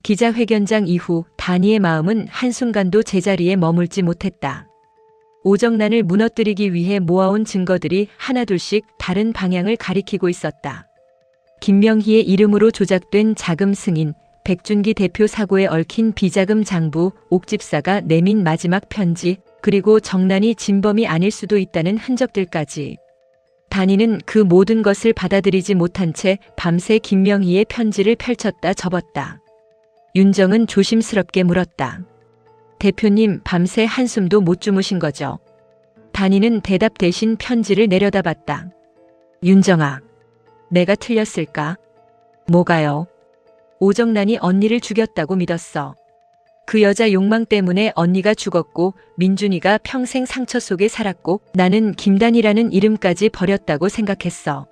기자회견장 이후 단이의 마음은 한순간도 제자리에 머물지 못했다. 오정란을 무너뜨리기 위해 모아온 증거들이 하나둘씩 다른 방향을 가리키고 있었다. 김명희의 이름으로 조작된 자금 승인, 백준기 대표 사고에 얽힌 비자금 장부, 옥집사가 내민 마지막 편지, 그리고 정란이 진범이 아닐 수도 있다는 흔적들까지. 단이는 그 모든 것을 받아들이지 못한 채 밤새 김명희의 편지를 펼쳤다 접었다. 윤정은 조심스럽게 물었다. 대표님, 밤새 한숨도 못 주무신 거죠? 단이는 대답 대신 편지를 내려다봤다. 윤정아, 내가 틀렸을까? 뭐가요? 오정란이 언니를 죽였다고 믿었어. 그 여자 욕망 때문에 언니가 죽었고 민준이가 평생 상처 속에 살았고 나는 김단이라는 이름까지 버렸다고 생각했어.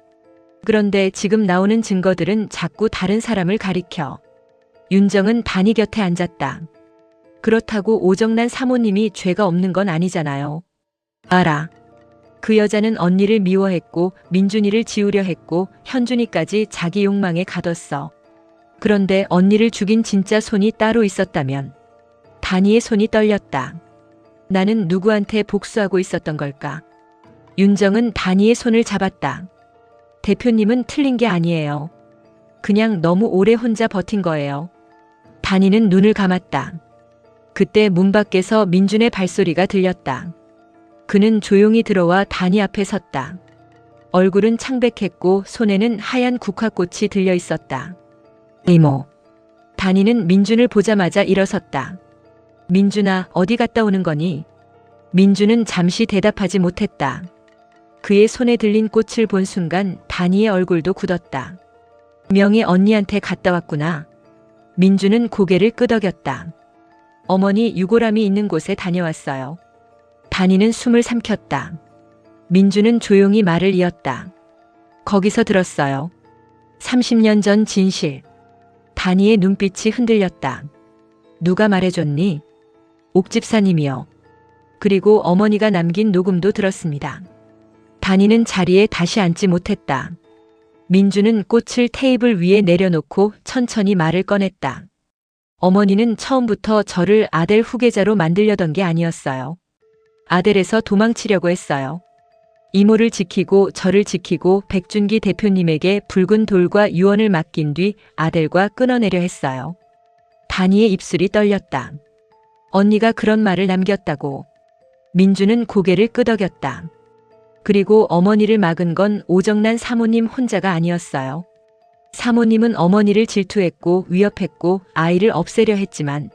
그런데 지금 나오는 증거들은 자꾸 다른 사람을 가리켜. 윤정은 단이 곁에 앉았다. 그렇다고 오정란 사모님이 죄가 없는 건 아니잖아요. 알아. 그 여자는 언니를 미워했고 민준이를 지우려 했고 현준이까지 자기 욕망에 가뒀어. 그런데 언니를 죽인 진짜 손이 따로 있었다면. 단이의 손이 떨렸다. 나는 누구한테 복수하고 있었던 걸까? 윤정은 단이의 손을 잡았다. 대표님은 틀린 게 아니에요. 그냥 너무 오래 혼자 버틴 거예요. 단이는 눈을 감았다. 그때 문 밖에서 민준의 발소리가 들렸다. 그는 조용히 들어와 단이 앞에 섰다. 얼굴은 창백했고 손에는 하얀 국화꽃이 들려 있었다. 이모. 단이는 민준을 보자마자 일어섰다. 민준아, 어디 갔다 오는 거니? 민준은 잠시 대답하지 못했다. 그의 손에 들린 꽃을 본 순간 단이의 얼굴도 굳었다. 명희 언니한테 갔다 왔구나. 민준은 고개를 끄덕였다. 어머니 유골함이 있는 곳에 다녀왔어요. 단이는 숨을 삼켰다. 민준은 조용히 말을 이었다. 거기서 들었어요. 30년 전 진실. 단이의 눈빛이 흔들렸다. 누가 말해줬니? 옥집사님이요. 그리고 어머니가 남긴 녹음도 들었습니다. 단이는 자리에 다시 앉지 못했다. 민준은 꽃을 테이블 위에 내려놓고 천천히 말을 꺼냈다. 어머니는 처음부터 저를 아델 후계자로 만들려던 게 아니었어요. 아델에서 도망치려고 했어요. 이모를 지키고 저를 지키고 백준기 대표님에게 붉은 돌과 유언을 맡긴 뒤 아델과 끊어내려 했어요. 단이의 입술이 떨렸다. 언니가 그런 말을 남겼다고. 민준은 고개를 끄덕였다. 그리고 어머니를 막은 건 오정란 사모님 혼자가 아니었어요. 사모님은 어머니를 질투했고 위협했고 아이를 없애려 했지만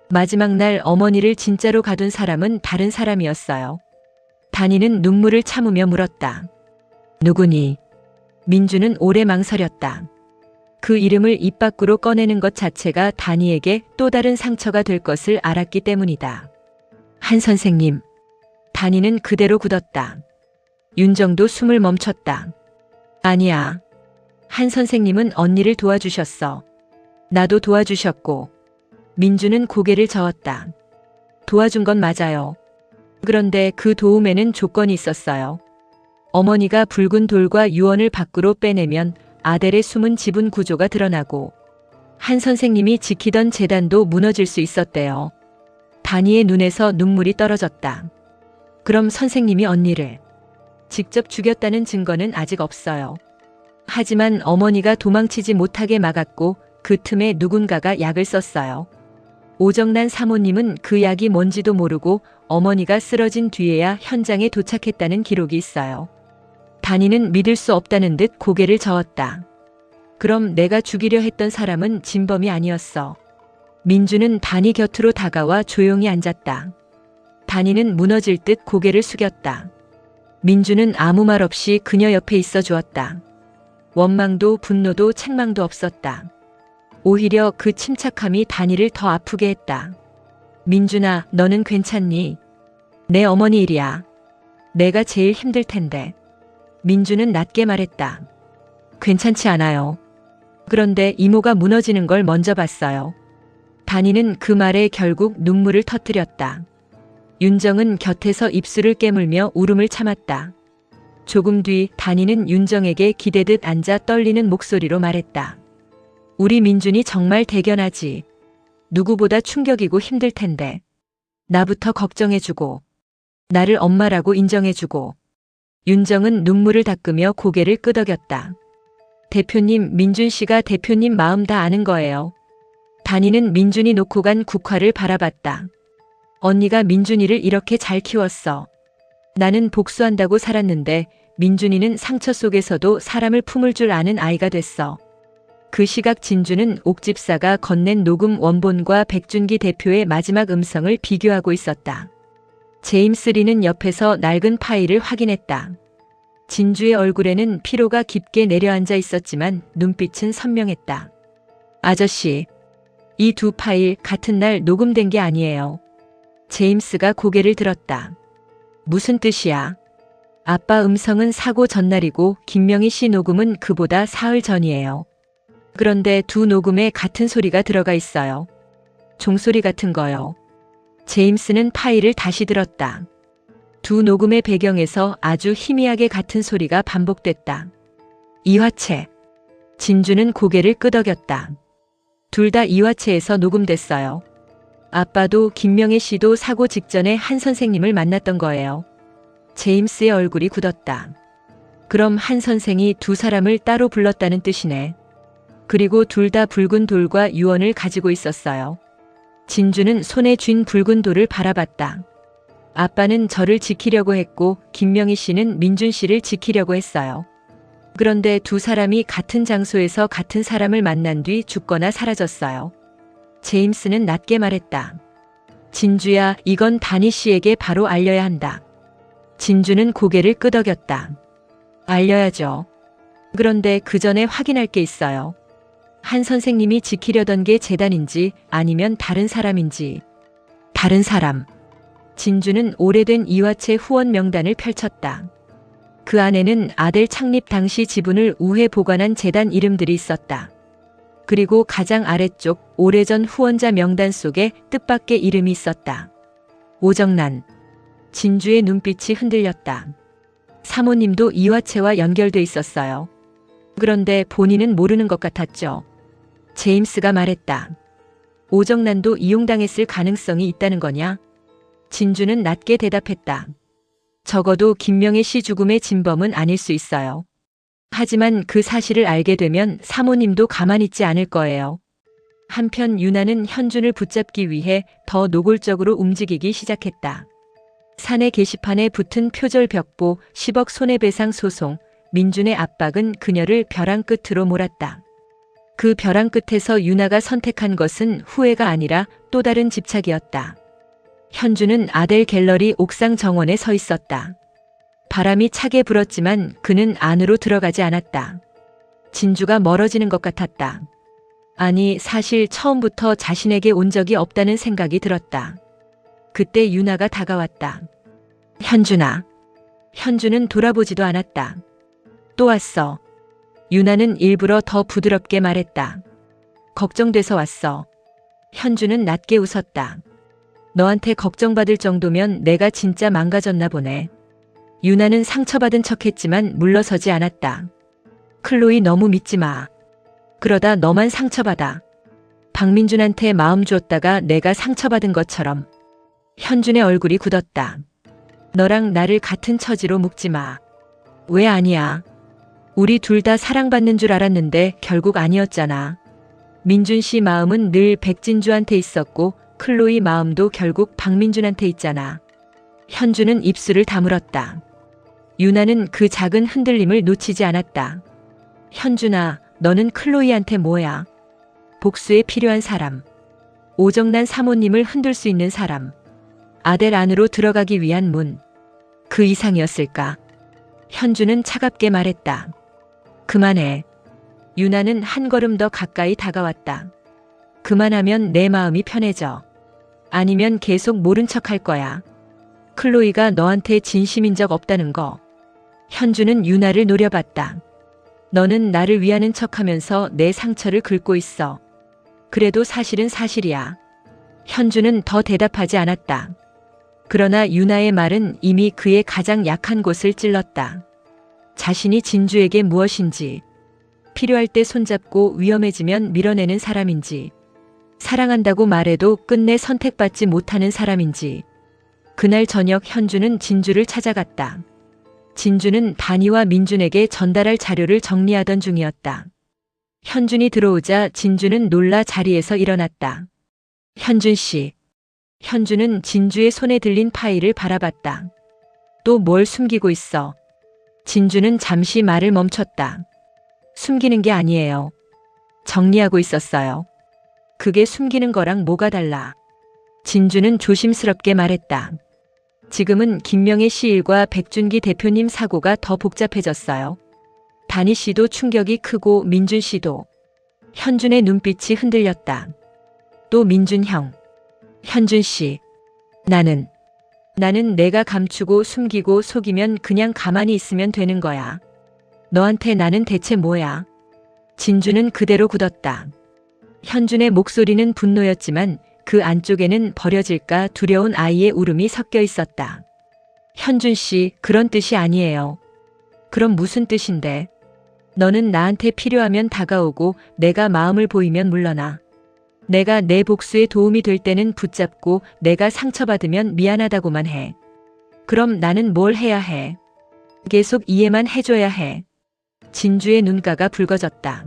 마지막 날 어머니를 진짜로 가둔 사람은 다른 사람이었어요. 단이는 눈물을 참으며 물었다. 누구니? 민준은 오래 망설였다. 그 이름을 입 밖으로 꺼내는 것 자체가 단이에게 또 다른 상처가 될 것을 알았기 때문이다. 한 선생님. 단이는 그대로 굳었다. 윤정도 숨을 멈췄다. 아니야. 한 선생님은 언니를 도와주셨어. 나도 도와주셨고. 민준은 고개를 저었다. 도와준 건 맞아요. 그런데 그 도움에는 조건이 있었어요. 어머니가 붉은 돌과 유언을 밖으로 빼내면 아델의 숨은 지분 구조가 드러나고 한 선생님이 지키던 재단도 무너질 수 있었대요. 단이의 눈에서 눈물이 떨어졌다. 그럼 선생님이 언니를 직접 죽였다는 증거는 아직 없어요. 하지만 어머니가 도망치지 못하게 막았고 그 틈에 누군가가 약을 썼어요. 오정란 사모님은 그 약이 뭔지도 모르고 어머니가 쓰러진 뒤에야 현장에 도착했다는 기록이 있어요. 단이는 믿을 수 없다는 듯 고개를 저었다. 그럼 내가 죽이려 했던 사람은 진범이 아니었어. 민준은 단이 곁으로 다가와 조용히 앉았다. 단이는 무너질 듯 고개를 숙였다. 민준은 아무 말 없이 그녀 옆에 있어 주었다. 원망도 분노도 책망도 없었다. 오히려 그 침착함이 단이를 더 아프게 했다. 민준아, 너는 괜찮니? 내 어머니 일이야. 내가 제일 힘들 텐데. 민준은 낮게 말했다. 괜찮지 않아요. 그런데 이모가 무너지는 걸 먼저 봤어요. 단이는 그 말에 결국 눈물을 터뜨렸다. 윤정은 곁에서 입술을 깨물며 울음을 참았다. 조금 뒤 단이는 윤정에게 기대듯 앉아 떨리는 목소리로 말했다. 우리 민준이 정말 대견하지. 누구보다 충격이고 힘들 텐데. 나부터 걱정해주고, 나를 엄마라고 인정해주고. 윤정은 눈물을 닦으며 고개를 끄덕였다. 대표님, 민준 씨가 대표님 마음 다 아는 거예요. 단이는 민준이 놓고 간 국화를 바라봤다. 언니가 민준이를 이렇게 잘 키웠어. 나는 복수한다고 살았는데 민준이는 상처 속에서도 사람을 품을 줄 아는 아이가 됐어. 그 시각 진주는 옥집사가 건넨 녹음 원본과 백준기 대표의 마지막 음성을 비교하고 있었다. 제임스 리는 옆에서 낡은 파일을 확인했다. 진주의 얼굴에는 피로가 깊게 내려앉아 있었지만 눈빛은 선명했다. 아저씨, 이 두 파일 같은 날 녹음된 게 아니에요. 제임스가 고개를 들었다. 무슨 뜻이야? 아빠 음성은 사고 전날이고 김명희 씨 녹음은 그보다 사흘 전이에요. 그런데 두 녹음에 같은 소리가 들어가 있어요. 종소리 같은 거요. 제임스는 파일을 다시 들었다. 두 녹음의 배경에서 아주 희미하게 같은 소리가 반복됐다. 이화채. 진주는 고개를 끄덕였다. 둘 다 이화채에서 녹음됐어요. 아빠도 김명희 씨도 사고 직전에 한 선생님을 만났던 거예요. 제임스의 얼굴이 굳었다. 그럼 한 선생이 두 사람을 따로 불렀다는 뜻이네. 그리고 둘 다 붉은 돌과 유언을 가지고 있었어요. 진주는 손에 쥔 붉은 돌을 바라봤다. 아빠는 저를 지키려고 했고 김명희 씨는 민준 씨를 지키려고 했어요. 그런데 두 사람이 같은 장소에서 같은 사람을 만난 뒤 죽거나 사라졌어요. 제임스는 낮게 말했다. 진주야, 이건 다니 씨에게 바로 알려야 한다. 진주는 고개를 끄덕였다. 알려야죠. 그런데 그 전에 확인할 게 있어요. 한 선생님이 지키려던 게 재단인지 아니면 다른 사람인지. 다른 사람. 진주는 오래된 이화채 후원 명단을 펼쳤다. 그 안에는 아델 창립 당시 지분을 우회 보관한 재단 이름들이 있었다. 그리고 가장 아래쪽 오래전 후원자 명단 속에 뜻밖의 이름이 있었다. 오정란. 진주의 눈빛이 흔들렸다. 사모님도 이화채와 연결돼 있었어요. 그런데 본인은 모르는 것 같았죠. 제임스가 말했다. 오정란도 이용당했을 가능성이 있다는 거냐? 진주는 낮게 대답했다. 적어도 김명희 씨 죽음의 진범은 아닐 수 있어요. 하지만 그 사실을 알게 되면 사모님도 가만히 있지 않을 거예요. 한편 유나는 현준을 붙잡기 위해 더 노골적으로 움직이기 시작했다. 사내 게시판에 붙은 표절 벽보 10억 손해배상 소송, 민준의 압박은 그녀를 벼랑 끝으로 몰았다. 그 벼랑 끝에서 유나가 선택한 것은 후회가 아니라 또 다른 집착이었다. 현주는 아델 갤러리 옥상 정원에 서 있었다. 바람이 차게 불었지만 그는 안으로 들어가지 않았다. 진주가 멀어지는 것 같았다. 아니, 사실 처음부터 자신에게 온 적이 없다는 생각이 들었다. 그때 유나가 다가왔다. 현준아. 현주는 돌아보지도 않았다. 또 왔어. 유나는 일부러 더 부드럽게 말했다. 걱정돼서 왔어. 현주는 낮게 웃었다. 너한테 걱정받을 정도면 내가 진짜 망가졌나 보네. 유나는 상처받은 척했지만 물러서지 않았다. 클로이, 너무 믿지 마. 그러다 너만 상처받아. 박민준한테 마음 줬다가 내가 상처받은 것처럼. 현준의 얼굴이 굳었다. 너랑 나를 같은 처지로 묶지 마. 왜 아니야? 우리 둘 다 사랑받는 줄 알았는데 결국 아니었잖아. 민준 씨 마음은 늘 백진주한테 있었고 클로이 마음도 결국 박민준한테 있잖아. 현주는 입술을 다물었다. 유나는 그 작은 흔들림을 놓치지 않았다. 현준아, 너는 클로이한테 뭐야? 복수에 필요한 사람. 오정란 사모님을 흔들 수 있는 사람. 아델 안으로 들어가기 위한 문. 그 이상이었을까? 현주는 차갑게 말했다. 그만해. 유나는 한 걸음 더 가까이 다가왔다. 그만하면 내 마음이 편해져. 아니면 계속 모른 척 할 거야. 클로이가 너한테 진심인 적 없다는 거. 현주는 유나를 노려봤다. 너는 나를 위하는 척하면서 내 상처를 긁고 있어. 그래도 사실은 사실이야. 현주는 더 대답하지 않았다. 그러나 유나의 말은 이미 그의 가장 약한 곳을 찔렀다. 자신이 진주에게 무엇인지, 필요할 때 손잡고 위험해지면 밀어내는 사람인지, 사랑한다고 말해도 끝내 선택받지 못하는 사람인지. 그날 저녁 현주는 진주를 찾아갔다. 진주는 단이와 민준에게 전달할 자료를 정리하던 중이었다. 현준이 들어오자 진주는 놀라 자리에서 일어났다. 현준 씨. 현주는 진주의 손에 들린 파일을 바라봤다. 또 뭘 숨기고 있어? 진주는 잠시 말을 멈췄다. 숨기는 게 아니에요. 정리하고 있었어요. 그게 숨기는 거랑 뭐가 달라? 진주는 조심스럽게 말했다. 지금은 김명애 씨 일과 백준기 대표님 사고가 더 복잡해졌어요. 단희 씨도 충격이 크고 민준 씨도. 현준의 눈빛이 흔들렸다. 또 민준 형. 현준 씨. 나는 내가 감추고 숨기고 속이면 그냥 가만히 있으면 되는 거야. 너한테 나는 대체 뭐야? 진주는 그대로 굳었다. 현준의 목소리는 분노였지만 그 안쪽에는 버려질까 두려운 아이의 울음이 섞여 있었다. 현준 씨, 그런 뜻이 아니에요. 그럼 무슨 뜻인데? 너는 나한테 필요하면 다가오고 내가 마음을 보이면 물러나. 내가 내 복수에 도움이 될 때는 붙잡고 내가 상처받으면 미안하다고만 해. 그럼 나는 뭘 해야 해? 계속 이해만 해줘야 해. 진주의 눈가가 붉어졌다.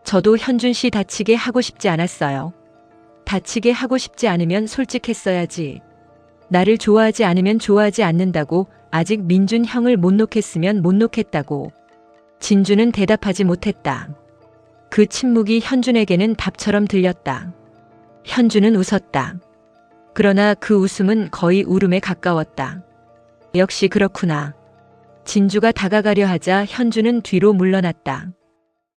저도 현준 씨 다치게 하고 싶지 않았어요. 다치게 하고 싶지 않으면 솔직했어야지. 나를 좋아하지 않으면 좋아하지 않는다고, 아직 민준 형을 못 놓겠으면 못 놓겠다고. 진주는 대답하지 못했다. 그 침묵이 현준에게는 답처럼 들렸다. 현준은 웃었다. 그러나 그 웃음은 거의 울음에 가까웠다. 역시 그렇구나. 진주가 다가가려 하자 현준은 뒤로 물러났다.